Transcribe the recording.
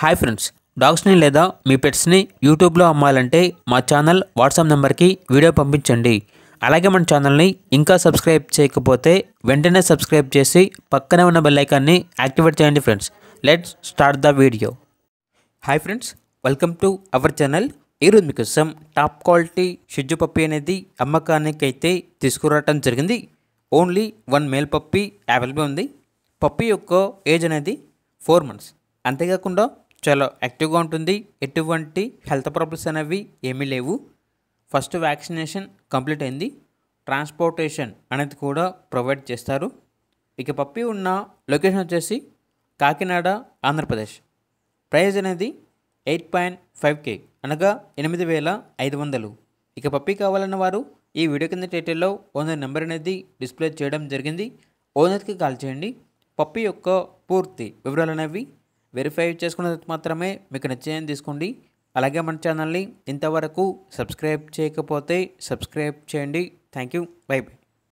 Hi friends, డాగ్స్ని లేదా మీ పెట్స్ని యూట్యూబ్లో అమ్మాలంటే మా ఛానల్ వాట్సాప్ నెంబర్కి వీడియో పంపించండి. అలాగే మన ఛానల్ని ఇంకా సబ్స్క్రైబ్ చేయకపోతే వెంటనే సబ్స్క్రైబ్ చేసి పక్కనే ఉన్న బెల్ ఐకాన్ని యాక్టివేట్ చేయండి friends. Let's start the video. Hi friends, welcome to our channel. ఈరోజు మీకోసం టాప్ క్వాలిటీ షిట్జు పప్పీ అనేది అమ్మకానికి అయితే తీసుకురావటం జరిగింది. ఓన్లీ 1 మేల్ పప్పీ అవైలబుల్ ఉంది. పప్పీ యొక్క ఏజ్ అనేది 4 మంత్స్. అంతేకాకుండా చాలా యాక్టివ్గా ఉంటుంది. ఎటువంటి హెల్త్ ప్రాబ్లమ్స్ అనేవి ఏమీ లేవు. ఫస్ట్ వ్యాక్సినేషన్ కంప్లీట్ అయింది. ట్రాన్స్పోర్టేషన్ అనేది కూడా ప్రొవైడ్ చేస్తారు. ఇక పప్పీ ఉన్న లొకేషన్ వచ్చేసి కాకినాడ, ఆంధ్రప్రదేశ్. ప్రైస్ అనేది 8.5K అనగా 8,500. ఇక పప్పీ కావాలన్న వారు ఈ వీడియో కింద టైటిల్లో ఓనర్ నెంబర్ అనేది డిస్ప్లే చేయడం జరిగింది. ఓనర్కి కాల్ చేయండి. పప్పీ యొక్క పూర్తి వివరాలు అనేవి వెరిఫై చేసుకున్న తర్వాత మాత్రమే మీకు నచ్చేయని తీసుకోండి. అలాగే మన ఛానల్ని ఇంతవరకు సబ్స్క్రైబ్ చేయకపోతే సబ్స్క్రైబ్ చేయండి. Thank you. By by.